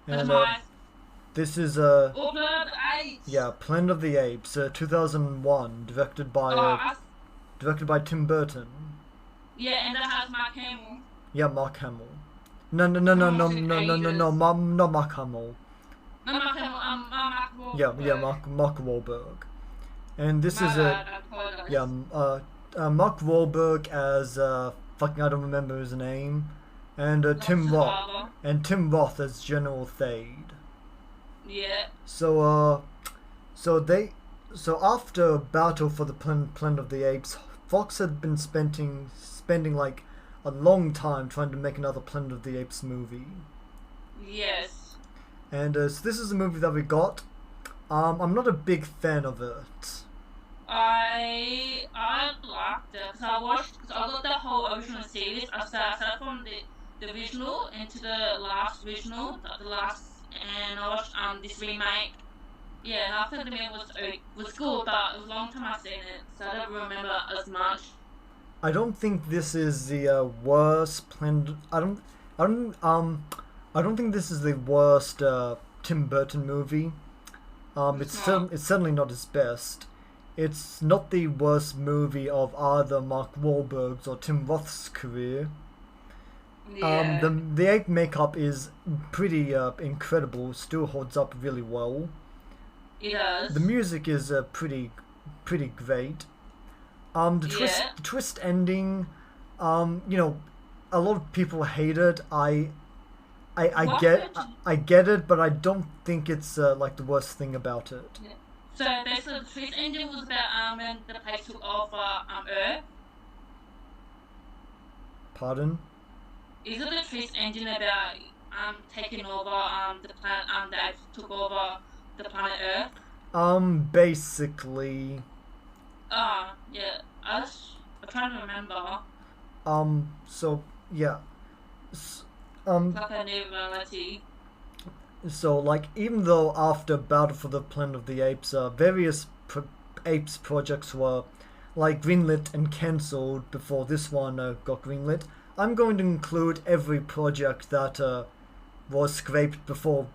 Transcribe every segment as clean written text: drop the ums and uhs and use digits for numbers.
That's And my this is Planet Apes. yeah, Planet of the Apes, 2001, directed by Tim Burton. Yeah, and that has my camel. Yeah, Mark Hamill. No, no, no, I no, haven't no, watched it in no, no, no, no, ages. not Mark Hamill. Not my camel. Mark Yeah, yeah, Wahlberg. Mark Wahlberg. And this My is a bad. I yeah, apologize. Mark Wahlberg as fucking I don't remember his name, and Tim Lobster Roth, father. as General Thade. Yeah. So so they so after Battle for the Planet of the Apes, Fox had been spending like a long time trying to make another Planet of the Apes movie, Yes. and so this is a movie that we got. I'm not a big fan of it. I liked it because I got the whole original series. I started from the original into the last original, the last, and I watched this remake. Yeah, and I think the movie was good, but it was a long time I've seen it, so I don't remember as much. I don't think this is the worst Planet. I don't I don't think this is the worst Tim Burton movie. It's not. It's certainly not his best. It's not the worst movie of either Mark Wahlberg's or Tim Roth's career. Yeah, The ape makeup is pretty incredible. Still holds up really well. it The does. music is pretty great. Yeah. The twist ending, you know, a lot of people hate it. What hurt? I get it, but I don't think it's like the worst thing about it. Yeah. So basically, the twist ending was about when the place took over Earth. Pardon? Is it the twist ending about taking over the planet that took over the planet Earth? Basically, Yeah. I'm trying to remember. so yeah, S- It's um, like a new reality. so like even though after Battle for the Planet of the Apes, Apes projects were like greenlit and cancelled before this one got greenlit, I'm going to include every project that was scraped before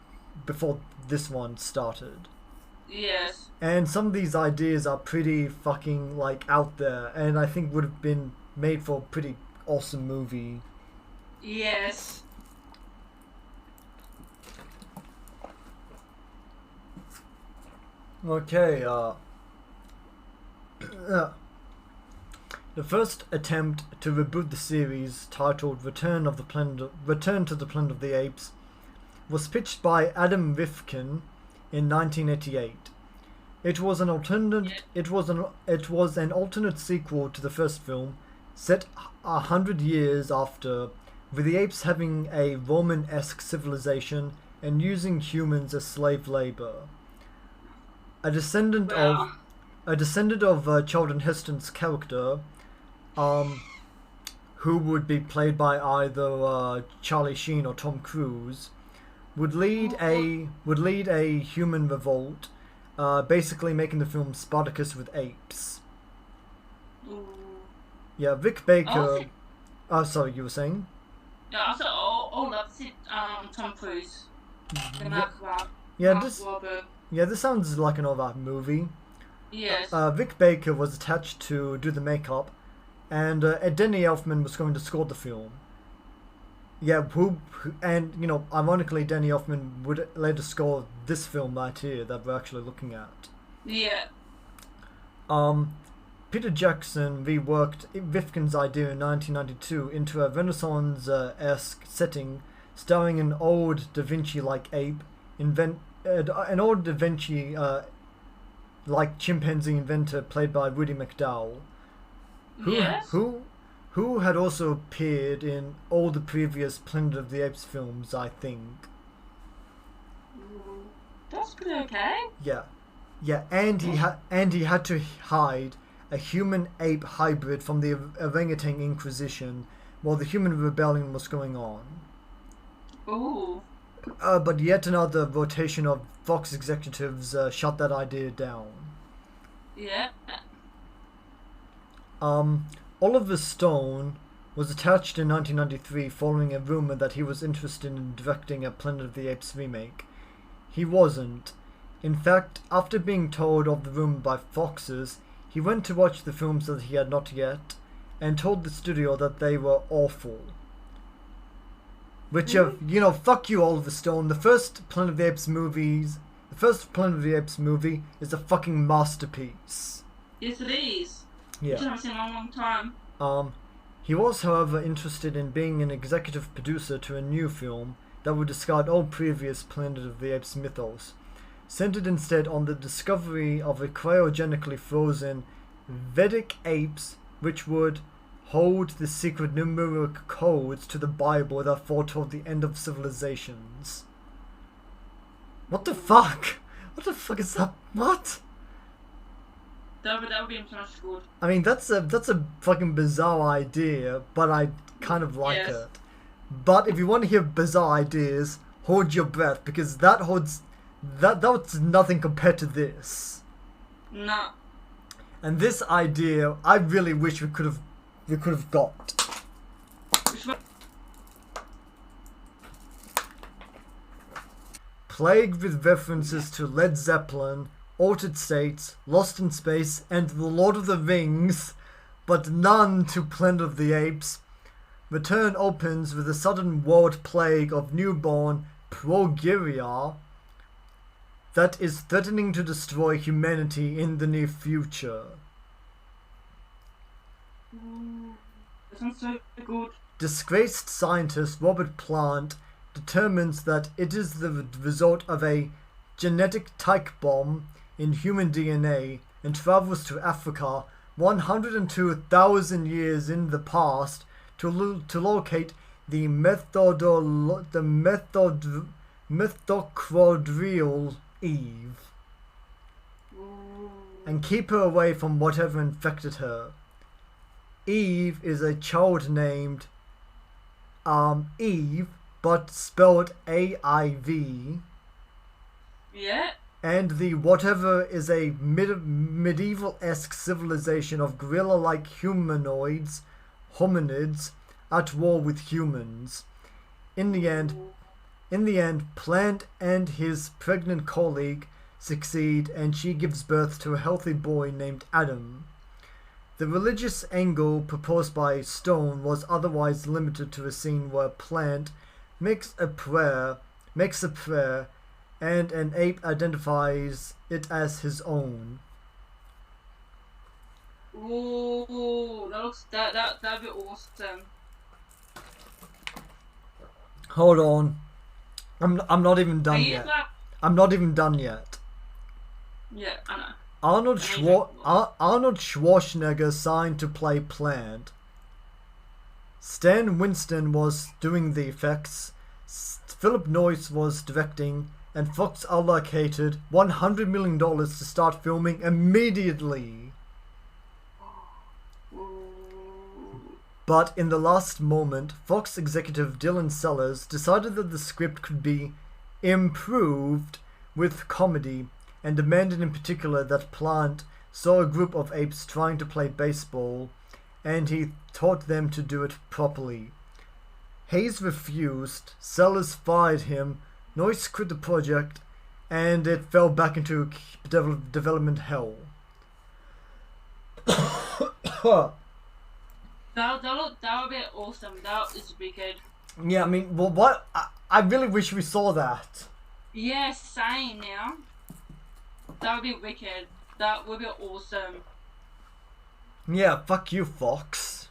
this one started. Yes. And some of these ideas are pretty fucking like out there, and I think would have been made for a pretty awesome movie. Yes. Okay, the first attempt to reboot the series, titled Return to the Planet of the Apes, was pitched by Adam Rifkin in 1988. Yeah. It was an alternate sequel to the first film, set 100 years after, with the apes having a Roman-esque civilization and using humans as slave labor. A descendant of Well. Charlton Heston's character, um, who would be played by either Charlie Sheen or Tom Cruise, would lead a human revolt, basically making the film Spartacus with apes. Ooh. Yeah, Vic Also, Baker. Sorry, you were saying? yeah, also, all love to see Tom Cruise, the Yeah, yeah. Mark Wahlberg. This sounds like an alright movie. Yes. Vic Baker was attached to do the makeup, and Denny Elfman was going to score the film. Yeah, and ironically, Danny Elfman would later score this film right here that we're actually looking at. Yeah. Um, Peter Jackson reworked Rifkin's idea in 1992 into a Renaissance-esque setting, starring an old Da Vinci-like ape, an old Da Vinci-like chimpanzee inventor played by Woody McDowell, who Yes. who who had also appeared in all the previous Planet of the Apes films, I think. Ooh. That's pretty okay. Yeah, yeah, and he had to hide a human ape hybrid from the orangutan Inquisition while the human rebellion was going on. Ooh. But yet another rotation of Fox executives shut that idea down. Yeah. Um, Oliver Stone was attached in 1993 following a rumor that he was interested in directing a Planet of the Apes remake. He wasn't. In fact, after being told of the rumor by Foxes, he went to watch the films that he had not yet, and told the studio that they were awful. Which, fuck you, Oliver Stone. The first Planet of the Apes movie is a fucking masterpiece. Yes, it is. Yeah. Which I haven't seen in a long time. He was, however, interested in being an executive producer to a new film that would discard all previous Planet of the Apes mythos, centered instead on the discovery of a cryogenically frozen Vedic apes which would hold the secret numeric codes to the Bible that foretold the end of civilizations. What the fuck? What the fuck is that? What? That would be much good. I mean, that's a fucking bizarre idea, but I kind of like it. But if you want to hear bizarre ideas, hold your breath, because that was nothing compared to this. No. And this idea, I really wish we could have got. Plagued with references to Led Zeppelin, Altered States, Lost in Space, and The Lord of the Rings, but none to Planet of the Apes, Return opens with a sudden world plague of newborn progeria that is threatening to destroy humanity in the near future. That sounds so good. Disgraced scientist Robert Plant determines that it is the result of a genetic tyke bomb in human DNA and travels to Africa 102,000 years in the past to locate the methocrodrial Eve and keep her away from whatever infected her. Eve is a child named Eve, but spelled A-I-V. Yeah. And the whatever is a medieval-esque civilization of gorilla-like hominids at war with humans. In the end, Plant and his pregnant colleague succeed, and she gives birth to a healthy boy named Adam. The religious angle proposed by Stone was otherwise limited to a scene where Plant makes a prayer, and an ape identifies it as his own. Ooh, that'd be awesome. Hold on, I'm not even done yet. I'm not even done yet. Yeah, I know. Arnold Schwarzenegger signed to play Plant. Stan Winston was doing the effects. Philip Noyce was directing, and Fox allocated $100 million to start filming immediately. But in the last moment, Fox executive Dylan Sellers decided that the script could be improved with comedy, and demanded in particular that Plant saw a group of apes trying to play baseball, and he taught them to do it properly. Hayes refused, Sellers fired him, Noyce quit the project, and it fell back into development hell. That would be awesome. That is wicked. Yeah, I mean, well, what? I really wish we saw that. Yeah, same now. That would be wicked. That would be awesome. Yeah, fuck you, Fox.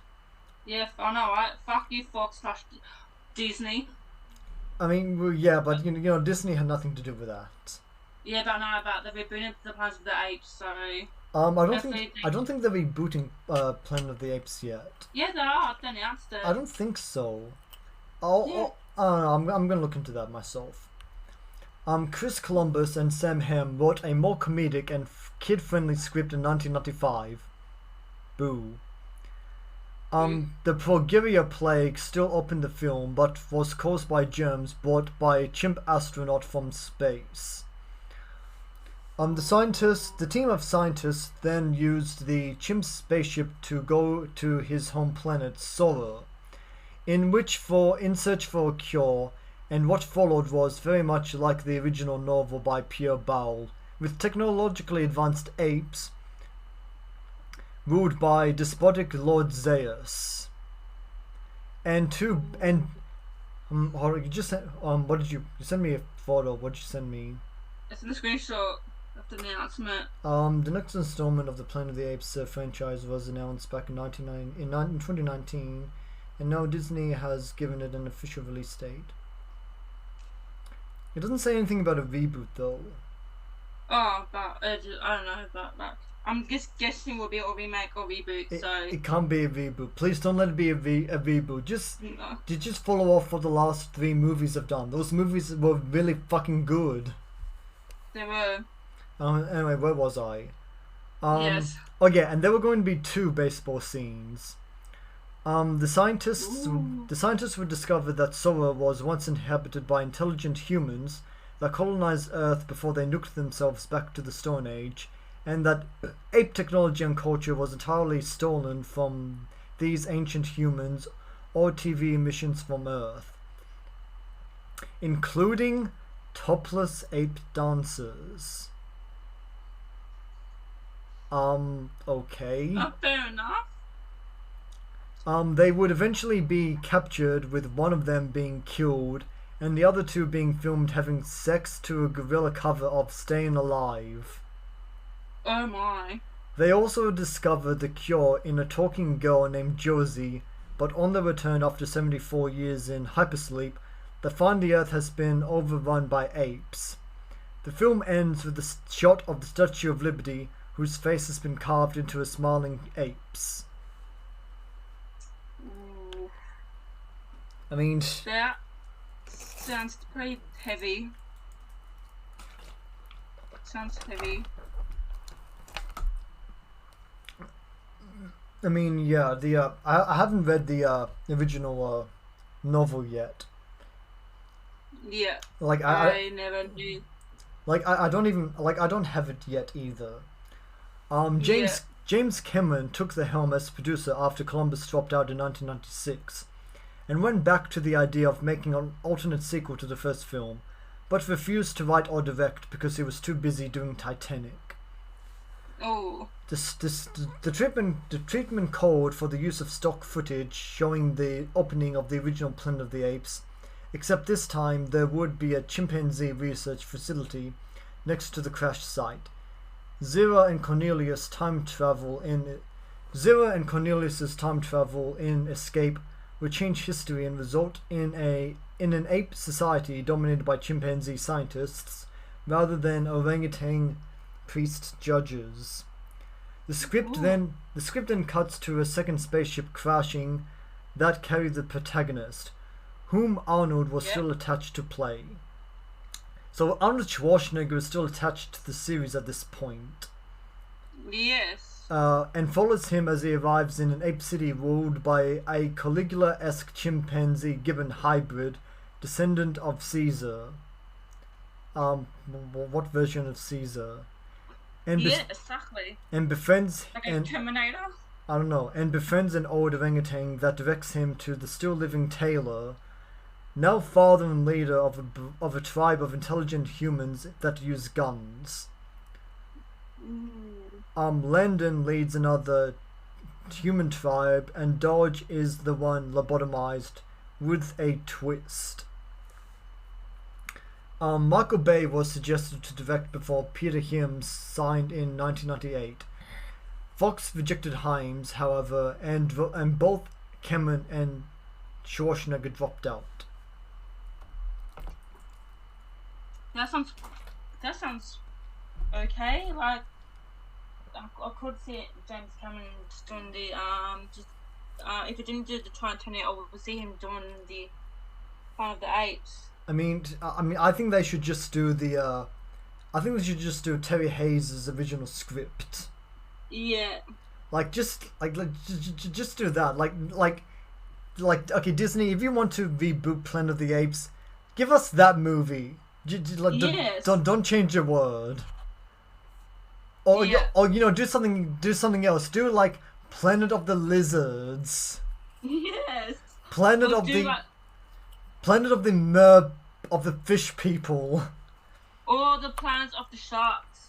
Yeah, I know, right? Fuck you, Fox / Disney. I mean, well, yeah, but you know, Disney had nothing to do with that. Yeah, but I know about the rebooting the Planet of the Apes, so. I don't think they're rebooting Planet of the Apes yet. Yeah, they are. They announced it. I don't think so. I'm gonna look into that myself. Chris Columbus and Sam Hamm wrote a more comedic and kid-friendly script in 1995. Boo. The Progeria plague still opened the film, but was caused by germs brought by a chimp astronaut from space. The team of scientists then used the chimp spaceship to go to his home planet, Sora, in search for a cure, and what followed was very much like the original novel by Pierre Boulle, with technologically advanced apes ruled by despotic Lord Zeus. And hold on, you just sent, what did you send me a photo? What did you send me? It's in the screenshot of the announcement. The next installment of the Planet of the Apes franchise was announced back in 2019, and now Disney has given it an official release date. It doesn't say anything about a reboot though. Oh, but I don't know about that. I'm just guessing will be a remake or reboot. It can't be a reboot. Please don't let it be a reboot. Just follow off what the last 3 movies have done. Those movies were really fucking good. They were. Anyway, where was I? Yes. Oh yeah, and there were going to be 2 baseball scenes. The scientists would discover that Sora was once inhabited by intelligent humans that colonized Earth before they nuked themselves back to the Stone Age, and that ape technology and culture was entirely stolen from these ancient humans or TV emissions from Earth, including topless ape dancers. Okay. Fair enough. They would eventually be captured, with one of them being killed and the other 2 being filmed having sex to a guerrilla cover of Staying Alive. Oh my. They also discovered the cure in a talking girl named Josie, but on their return after 74 years in hypersleep, they find the Earth has been overrun by apes. The film ends with a shot of the Statue of Liberty, whose face has been carved into a smiling apes. Ooh. I mean, That sounds pretty heavy. Sounds heavy. I mean, yeah. I haven't read the original novel yet. Yeah. Like I never knew. Like I don't have it yet either. James Cameron took the helm as producer after Columbus dropped out in 1996, and went back to the idea of making an alternate sequel to the first film, but refused to write or direct because he was too busy doing Titanic. Oh. The treatment called for the use of stock footage showing the opening of the original Planet of the Apes, except this time there would be a chimpanzee research facility next to the crash site. Zira and Cornelius's time travel in Escape would change history and result in an ape society dominated by chimpanzee scientists rather than orangutan priest judges. The script then cuts to a second spaceship crashing that carried the protagonist, whom Arnold was still attached to play. So Arnold Schwarzenegger is still attached to the series at this point. Yes. And follows him as he arrives in an ape city ruled by a Caligula-esque chimpanzee gibbon hybrid, descendant of Caesar. What version of Caesar? And exactly. And befriends like a Terminator. I don't know. And befriends an old orangutan that directs him to the still living Taylor, now father and leader of a tribe of intelligent humans that use guns. Landon leads another human tribe, and Dodge is the one lobotomized with a twist. Michael Bay was suggested to direct before Peter Hyams signed in 1998. Fox rejected Hyams, however, and both Cameron and Schwarzenegger dropped out. That sounds okay. Like I could see James Cameron just doing the if he didn't do the Titanic, I would see him doing the Planet of the Apes. I mean, I think they should just do the. I think they should just do Terry Hayes' original script. Yeah. Just do that. Like, okay, Disney, if you want to reboot Planet of the Apes, give us that movie. Yes. Don't change a word. Or do something else. Do like Planet of the Lizards. Yes. Planet We'll of do the like Planet of the mer of the fish people. all the planets of the sharks.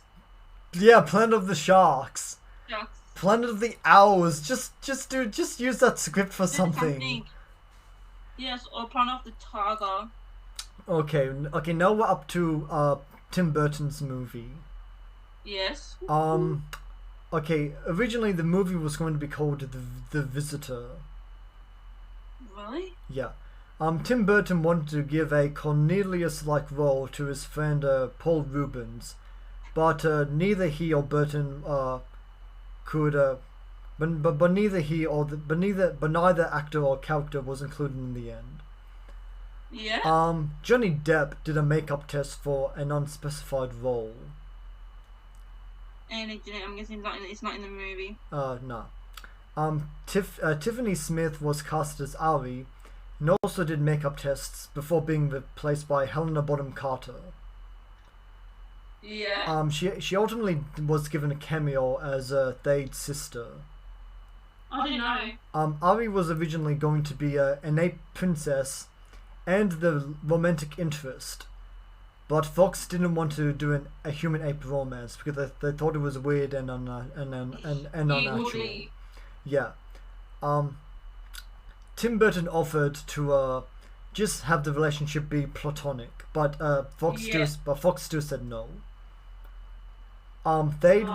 Yeah, Planet of the sharks. Sharks. Planet of the owls. Just use that script for Do something. Yes, or planet of the tiger. Okay, now we're up to Tim Burton's movie. Yes. Okay, originally the movie was going to be called The Visitor. Really? Yeah. Tim Burton wanted to give a Cornelius-like role to his friend Paul Rubens, but neither he or Burton could. But neither actor or character was included in the end. Yeah. Johnny Depp did a makeup test for an unspecified role. And I'm guessing it's not in the movie. No. Tiffany Smith was cast as Ari, and also did makeup tests before being replaced by Helena Bonham Carter. Yeah. She ultimately was given a cameo as Thade's sister. I don't know. Ari was originally going to be an ape princess and the romantic interest, but Fox didn't want to do a human ape romance because they thought it was weird and unnatural. Yeah. Tim Burton offered to just have the relationship be platonic, but Fox still said no. Thade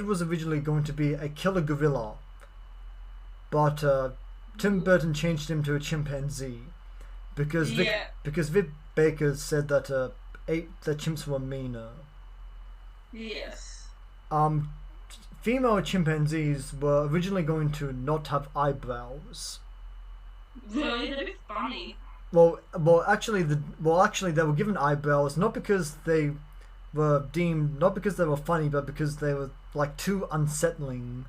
was originally going to be a killer gorilla, but Tim Burton changed him to a chimpanzee because Vic Baker said that chimps were meaner. Yes. Female chimpanzees were originally going to not have eyebrows. Really? That'd be funny. Well, actually, they were given eyebrows not because they were funny, but because they were like too unsettling.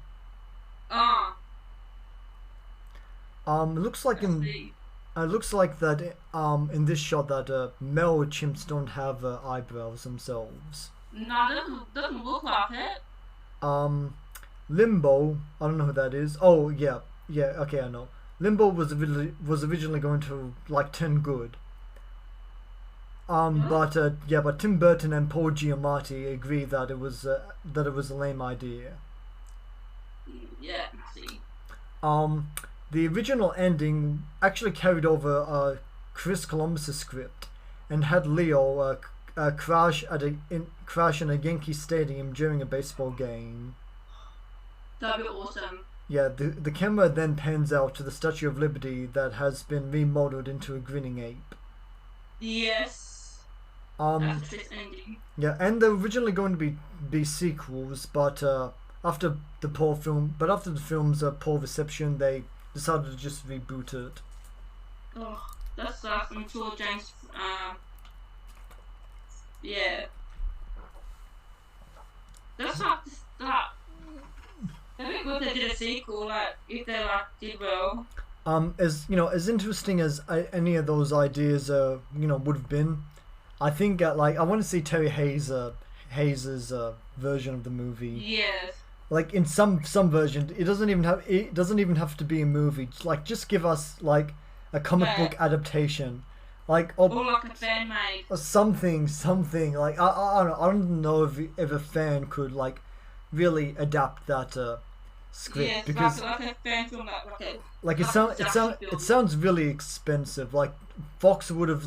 Looks like that in this shot that male chimps don't have eyebrows themselves. No, doesn't look like it. Limbo, I don't know who that is. Oh yeah, okay, I know. Limbo was originally going to like turn good. But Tim Burton and Paul Giamatti agree that it was a lame idea. Yeah, see. The original ending actually carried over Chris Columbus' script and had Leo crash in a Yankee stadium during a baseball game. That'd be awesome. Yeah, the camera then pans out to the Statue of Liberty that has been remodeled into a grinning ape. Yes. That's a twist ending. Yeah, and there were originally going to be sequels, but after the film's poor reception, they decided to just reboot it. Oh, that sucks. I'm sure James. Yeah. That's not that. That'd be good if they did a sequel, like if they did well. As interesting as any of those ideas would have been, I think I want to see Terry Hayes' version of the movie. Yes. Like in some version, it doesn't even have to be a movie. Like just give us like a comic book adaptation, like or like a fan made. Or something. Like I don't know if a fan could like really adapt that script, yes, because like a fan film, it sounds really expensive. Like Fox would have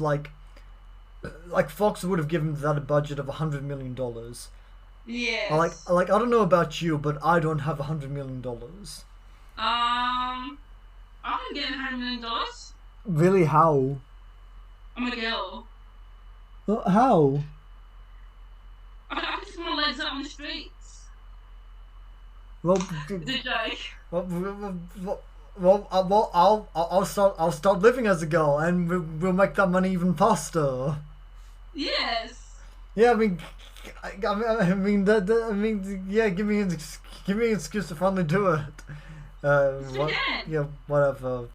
given that a budget of $100 million. Yes. I don't know about you, but I don't have $100 million. I can get $100 million. Really? How? I'm a girl. Well, how? I can just put my legs up on the streets. Well, it's a joke. I'll start living as a girl, and we'll make that money even faster. Yes. Yeah, I mean, yeah. Give me an excuse to finally do it. Yeah, whatever.